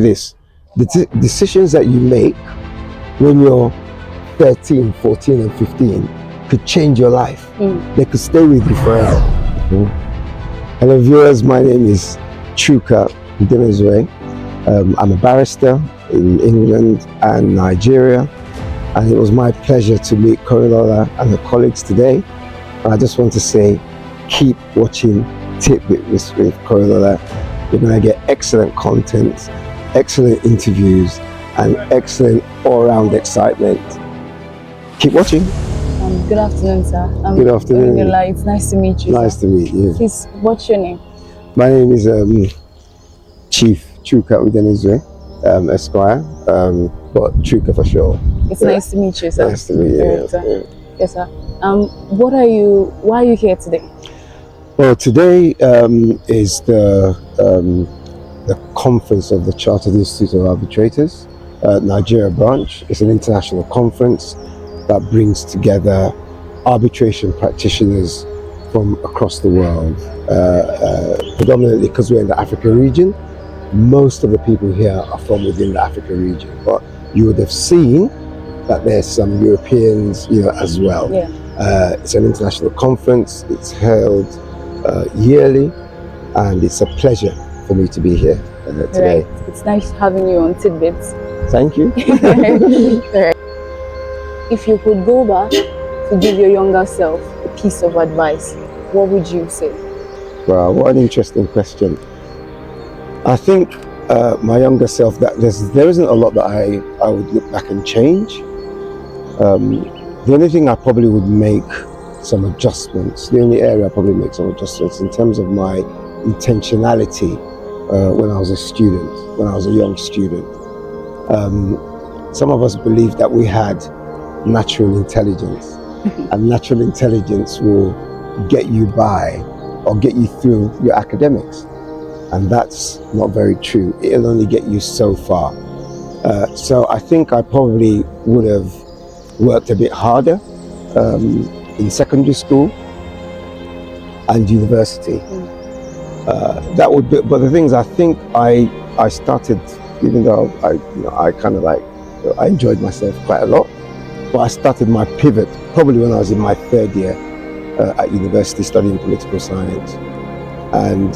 This, the decisions that you make when you're 13, 14 and 15 could change your life. They could stay with you forever. Hello viewers, my name is CHUKA UDEMEZUE. I'm a barrister in England and Nigeria, and it was my pleasure to meet KoreLola and her colleagues today. I just want to say, keep watching Tidbits with KoreLola. You're going to get excellent content, excellent interviews, and excellent all-round excitement. Keep watching. Good afternoon, sir. Good afternoon. It's nice to meet you. Nice to meet you. Please, what's your name? My name is Chief CHUKA UDEMEZUE, Esquire, but CHUKA for sure. It's nice to meet you, sir. Nice to meet you. Yes, sir. Why are you here today? Well, today is the conference of the Chartered Institute of Arbitrators, Nigeria branch. It's an international conference that brings together arbitration practitioners from across the world, predominantly because we're in the Africa region. Most of the people here are from within the Africa region, but you would have seen that there's some Europeans, as well. Yeah. It's an international conference. It's held yearly, and it's a pleasure for me to be here today. Right. It's nice having you on Tidbits. Thank you. Right. If you could go back to give your younger self a piece of advice, what would you say? Wow, what an interesting question. I think my younger self, that there isn't a lot that I would look back and change. The only thing I probably would make some adjustments, the only area I probably make some adjustments in terms of my intentionality when I was a student, when I was a young student. Some of us believe that we had natural intelligence, and natural intelligence will get you by or get you through your academics. And that's not very true. It'll only get you so far. So I think I probably would have worked a bit harder in secondary school and university. That would be, but the things I think I started, even though I enjoyed myself quite a lot, but I started my pivot probably when I was in my third year at university studying political science. And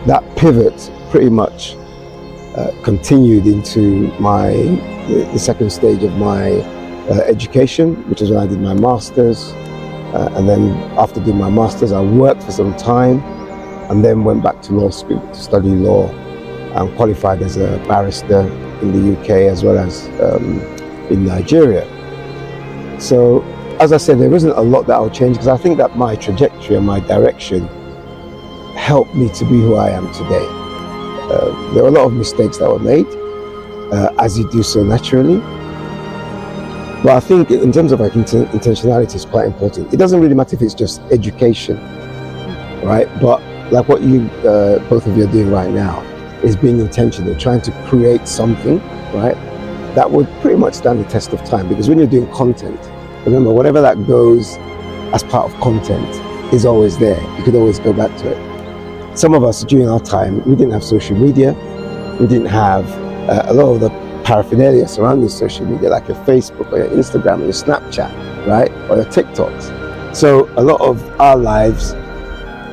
that pivot pretty much continued into the second stage of my education, which is when I did my master's. And then after doing my master's, I worked for some time and then went back to law school to study law and qualified as a barrister in the UK as well as in Nigeria. So, as I said, there isn't a lot that I'll change because I think that my trajectory and my direction helped me to be who I am today. There are a lot of mistakes that were made, as you do so naturally. But I think in terms of intentionality, it's quite important. It doesn't really matter if it's just education, right? But like what you, both of you are doing right now, is being intentional, trying to create something, right? That would pretty much stand the test of time, because when you're doing content, remember, whatever that goes as part of content is always there. You could always go back to it. Some of us during our time, we didn't have social media. We didn't have a lot of the paraphernalia surrounding social media, like your Facebook or your Instagram or your Snapchat, right? Or your TikToks. So a lot of our lives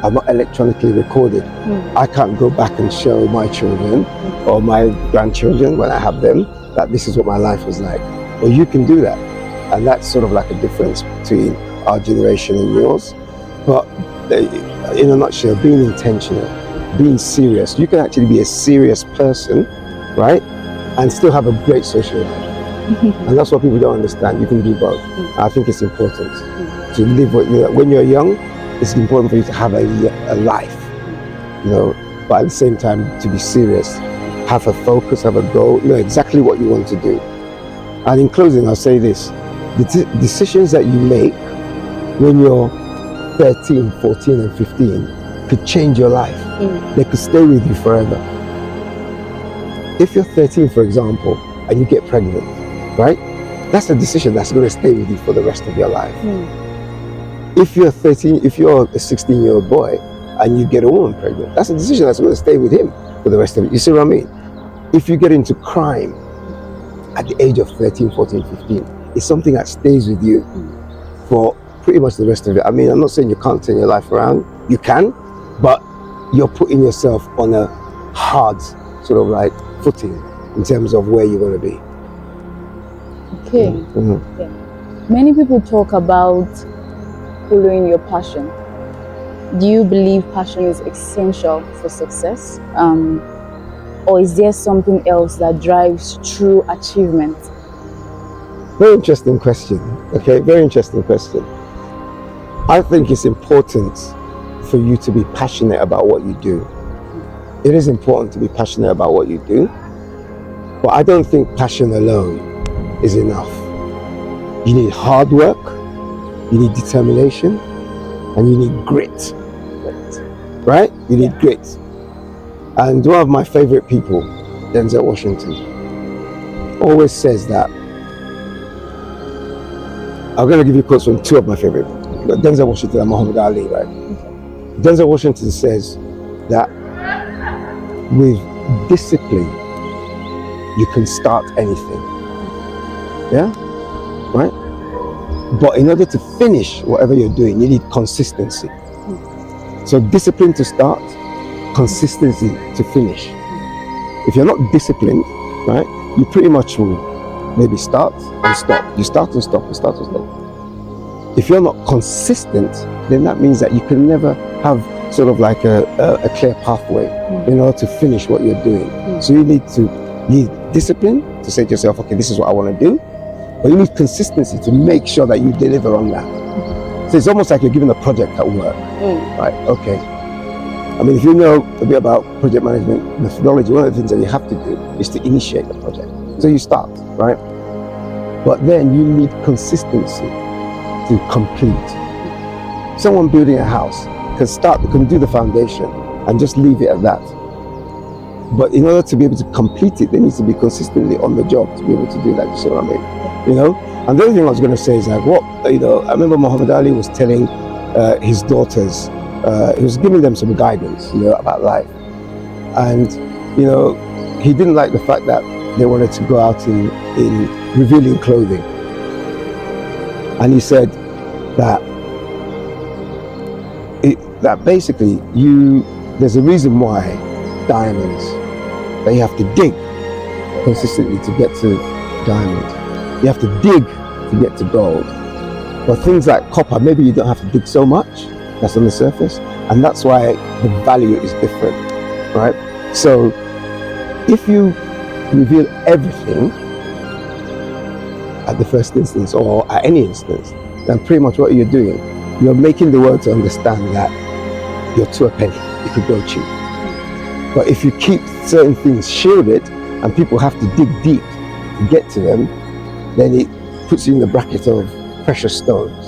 are not electronically recorded. I can't go back and show my children or my grandchildren when I have them that this is what my life was like. Well, you can do that. And that's sort of like a difference between our generation and yours. But in a nutshell, being intentional, being serious. You can actually be a serious person, right? And still have a great social life. And that's what people don't understand. You can do both. I think it's important to live when you're young. It's important for you to have a life, but at the same time to be serious, have a focus, have a goal, know exactly what you want to do. And in closing, I'll say this: the decisions that you make when you're 13, 14 and 15 could change your life. They could stay with you forever. If you're 13, for example, and you get pregnant, right? That's a decision that's going to stay with you for the rest of your life. If you're 13, if you're a 16-year-old boy and you get a woman pregnant, that's a decision that's going to stay with him for the rest of it. You see what I mean? if you get into crime at the age of 13, 14, 15, it's something that stays with you for pretty much the rest of it. I mean, I'm not saying you can't turn your life around. You can, but you're putting yourself on a hard sort of like footing in terms of where you're going to be. Okay. Okay. Many people talk about following your passion. Do you believe passion is essential for success? Or is there something else that drives true achievement? Very interesting question. Okay, very interesting question. I think it's important for you to be passionate about what you do. It is important to be passionate about what you do, but I don't think passion alone is enough. You need hard work, you need determination, and you need grit. Right? You need grit. And one of my favorite people, Denzel Washington, always says that. I'm going to give you quotes from two of my favorite, Denzel Washington and Muhammad Ali, right? Denzel Washington says that with discipline, you can start anything. Yeah? Right? But in order to finish whatever you're doing, you need consistency. So discipline to start, consistency to finish. If you're not disciplined, right, you pretty much will maybe start and stop. You start and stop, and start and stop. If you're not consistent, then that means that you can never have sort of like a clear pathway in order to finish what you're doing. So you need discipline to say to yourself, okay, this is what I want to do. But you need consistency to make sure that you deliver on that. So it's almost like you're given a project at work, right? Okay. I mean, if you know a bit about project management methodology, one of the things that you have to do is to initiate the project. So you start, right? But then you need consistency to complete. Someone building a house can do the foundation and just leave it at that. But in order to be able to complete it, they need to be consistently on the job to be able to do that. You see what I mean? You know? And the other thing I was going to say is like, I remember Muhammad Ali was telling his daughters, he was giving them some guidance, about life. And, he didn't like the fact that they wanted to go out in revealing clothing. And he said that basically there's a reason why diamonds, they have to dig consistently to get to diamonds. You have to dig to get to gold. But things like copper, maybe you don't have to dig so much, that's on the surface, and that's why the value is different, right? So if you reveal everything at the first instance or at any instance, then pretty much what you're doing, you're making the world to understand that you're to a penny, you could go cheap. But if you keep certain things shielded and people have to dig deep to get to them, then it puts you in the bracket of precious stones.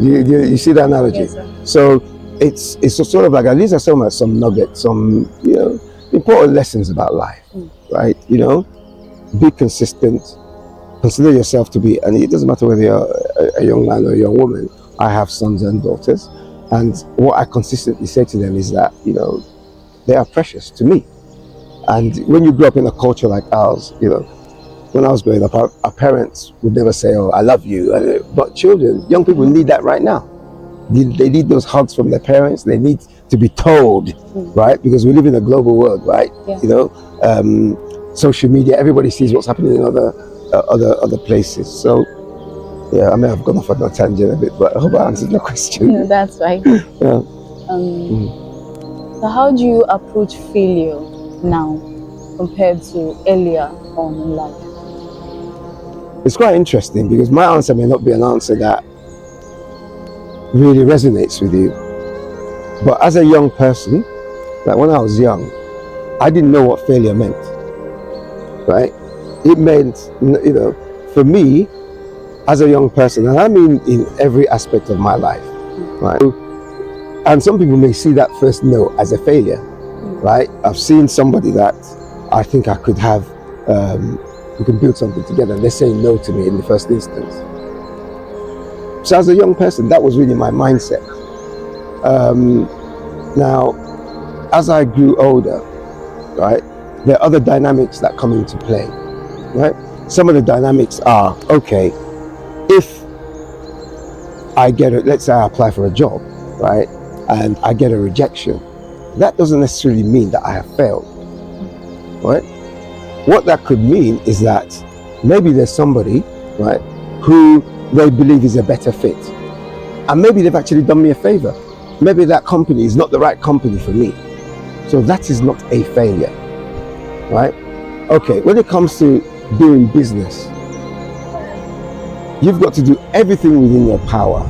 You see the analogy? Yes, sir. So it's sort of like, these are some nuggets, some important lessons about life, right? Be consistent, consider yourself to be, and it doesn't matter whether you're a young man or a young woman. I have sons and daughters, and what I consistently say to them is that they are precious to me. And when you grow up in a culture like ours, when I was growing up, our parents would never say, "Oh, I love you," but young people need that right now. They need those hugs from their parents. They need to be told, right? Because we live in a global world, right? Yeah. Social media, everybody sees what's happening in other places. So, yeah, I may have gone off on a tangent a bit, but I hope I answered your question. No, that's right. Yeah. So how do you approach failure now compared to earlier on in life? It's quite interesting because my answer may not be an answer that really resonates with you. But as a young person, like when I was young, I didn't know what failure meant, right? It meant, for me, as a young person, and I mean in every aspect of my life, right? And some people may see that first no as a failure, right? I've seen somebody that I think I could have, we can build something together, and they're saying no to me in the first instance. So as a young person, that was really my mindset. Now, as I grew older, right, there are other dynamics that come into play, right? Some of the dynamics are, okay, if I let's say I apply for a job, right, and I get a rejection, that doesn't necessarily mean that I have failed, right? What that could mean is that maybe there's somebody, right, who they believe is a better fit, and maybe they've actually done me a favor. Maybe that company is not the right company for me, so that is not a failure, right? Okay, when it comes to doing business, you've got to do everything within your power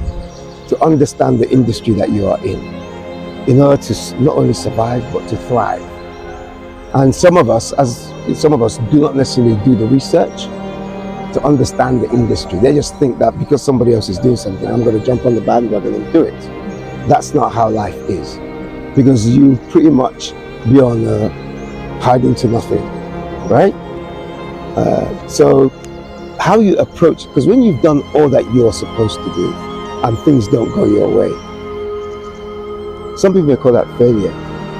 to understand the industry that you are in order to not only survive but to thrive. And some of us do not necessarily do the research to understand the industry. They just think that because somebody else is doing something, I'm going to jump on the bandwagon and do it. That's not how life is, because you pretty much be on hiding to nothing, right? So how you approach, because when you've done all that you're supposed to do and things don't go your way, some people may call that failure,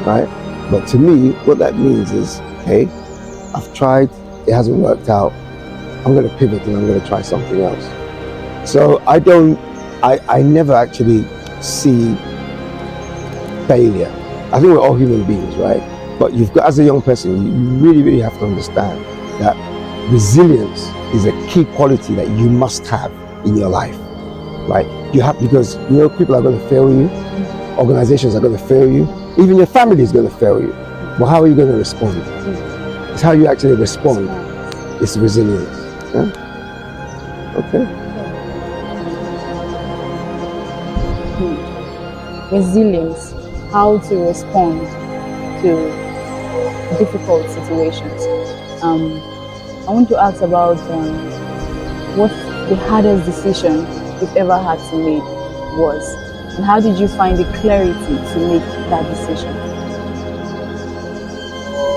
right? But to me, what that means is, hey, I've tried, it hasn't worked out, I'm going to pivot and I'm going to try something else. So I never actually see failure. I think we're all human beings, right? But you've got, as a young person, you really, really have to understand that resilience is a key quality that you must have in your life, right? You have, because you know people are going to fail you, organizations are going to fail you, even your family is going to fail you. But how are you going to respond? It's how you actually respond. It's resilience. Yeah? Okay. Resilience, how to respond to difficult situations. I want to ask about what the hardest decision you've ever had to make was, and how did you find the clarity to make that decision?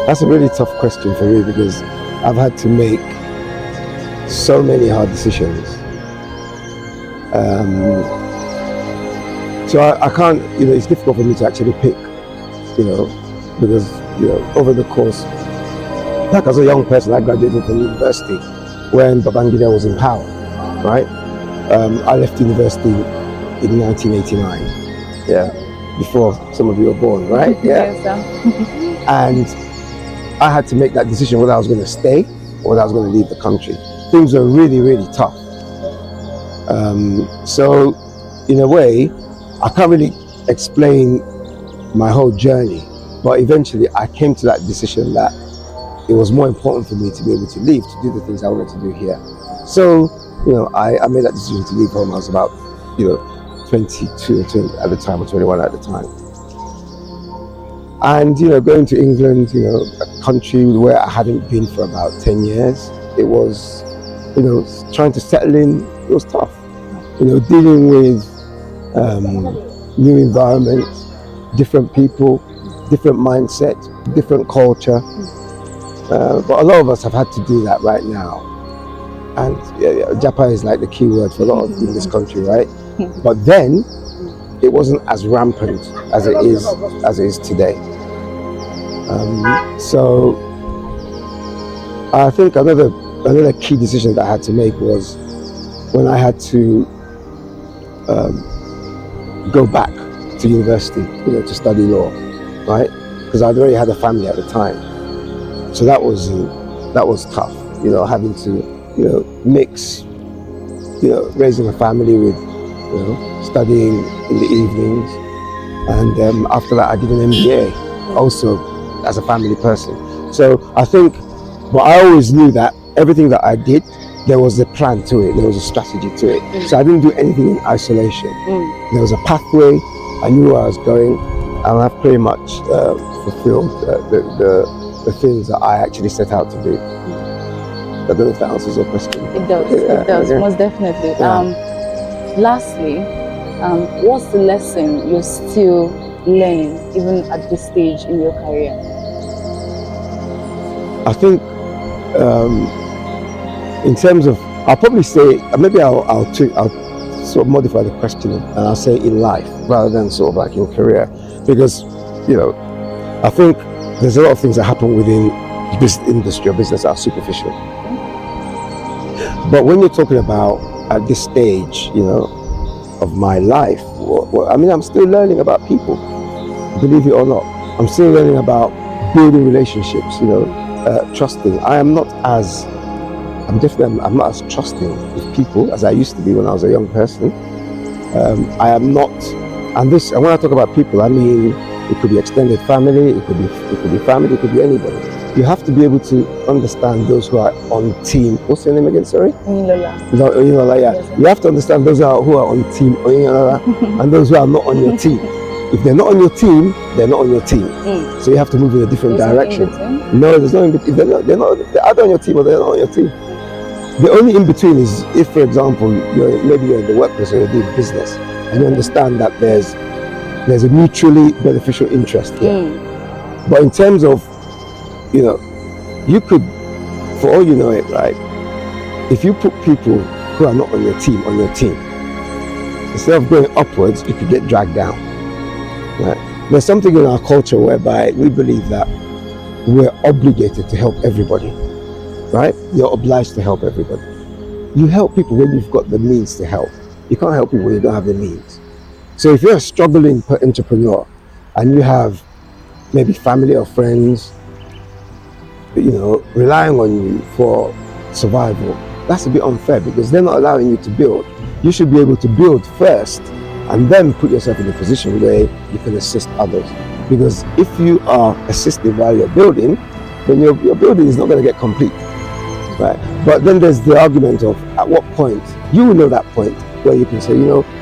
That's a really tough question for me, because I've had to make so many hard decisions. So I can't, it's difficult for me to actually pick, because, over the course, like as a young person, I graduated from university when Babangida was in power, right? I left university in 1989, yeah, before some of you were born, right? Yeah. Yes, sir. And I had to make that decision whether I was going to stay or whether I was going to leave the country. Things were really, really tough. So, in a way, I can't really explain my whole journey, but eventually I came to that decision that it was more important for me to be able to leave, to do the things I wanted to do here. So, I made that decision to leave home. I was about, 22 at the time, or 21 at the time. And, going to England, a country where I hadn't been for about 10 years, it was, trying to settle in, it was tough. Dealing with new environment, different people, different mindset, different culture. But a lot of us have had to do that right now. And Japa is like the key word for a lot of in this country, right? But then it wasn't as rampant as it is today. So I think another key decision that I had to make was when I had to go back to university, to study law, right? Because I'd already had a family at the time. So that was tough, having to, mix, raising a family with, studying in the evenings. And after that, I did an MBA also as a family person. So I think, but I always knew that everything that I did, there was a plan to it, there was a strategy to it. So I didn't do anything in isolation. There was a pathway, I knew where I was going, and I've pretty much fulfilled the things that I actually set out to do. I don't know if that answers your question. It does, most definitely. Yeah. Lastly, what's the lesson you're still learning, even at this stage in your career? I think, in terms of, I'll probably say, maybe I'll sort of modify the question and I'll say in life rather than sort of like in career, because I think there's a lot of things that happen within industry or business are superficial. But when you're talking about at this stage, of my life, I mean, I'm still learning about people, believe it or not. I'm still learning about building relationships, trusting. I'm not as trusting with people as I used to be when I was a young person. I am not, and when I talk about people, I mean, it could be extended family, it could be family, it could be anybody. You have to be able to understand those who are on team. What's your name again? Sorry? Oyinlola, yeah. Yes, you have to understand those who are on team Oyinlola and those who are not on your team. If they're not on your team, they're not on your team. So you have to move in a different direction. No, there's no in between. They're either on your team or they're not on your team. The only in between is if, for example, maybe you're in the workplace or you're doing business and you understand that there's a mutually beneficial interest here. But in terms of, you could, for all you know it, right, if you put people who are not on your team, instead of going upwards, you could get dragged down. Right? There's something in our culture whereby we believe that we're obligated to help everybody, right? You're obliged to help everybody. You help people when you've got the means to help. You can't help people when you don't have the means. So if you're a struggling entrepreneur and you have maybe family or friends, relying on you for survival, that's a bit unfair because they're not allowing you to build. You should be able to build first and then put yourself in a position where you can assist others. Because if you are assisted while you're building, then your building is not going to get complete, right? But then there's the argument of at what point, you will know that point where you can say,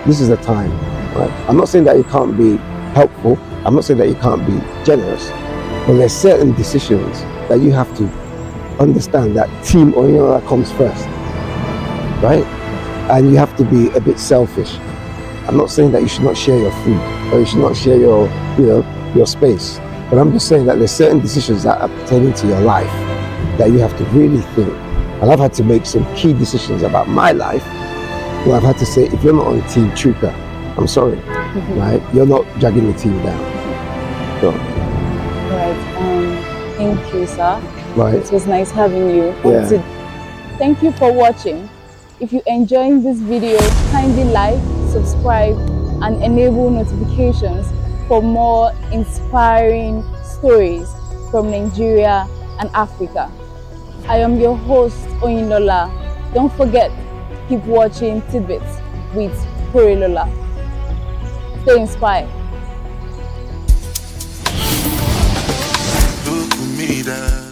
this is the time, right? I'm not saying that you can't be helpful. I'm not saying that you can't be generous, but there's certain decisions that you have to understand that team or that comes first, right? And you have to be a bit selfish. I'm not saying that you should not share your food or you should not share your space, but I'm just saying that there's certain decisions that are pertaining to your life that you have to really think. And I've had to make some key decisions about my life where I've had to say, if you're not on Team CHUKA, I'm sorry, right? You're not dragging the team down. So. Right. Thank you, sir. Right. It was nice having you. Yeah. Thank you for watching. If you're enjoying this video, kindly like, subscribe, and enable notifications for more inspiring stories from Nigeria and Africa. I am your host, Oyinlola. Don't forget, keep watching Tidbits with KoreLola. Stay inspired. Look me down.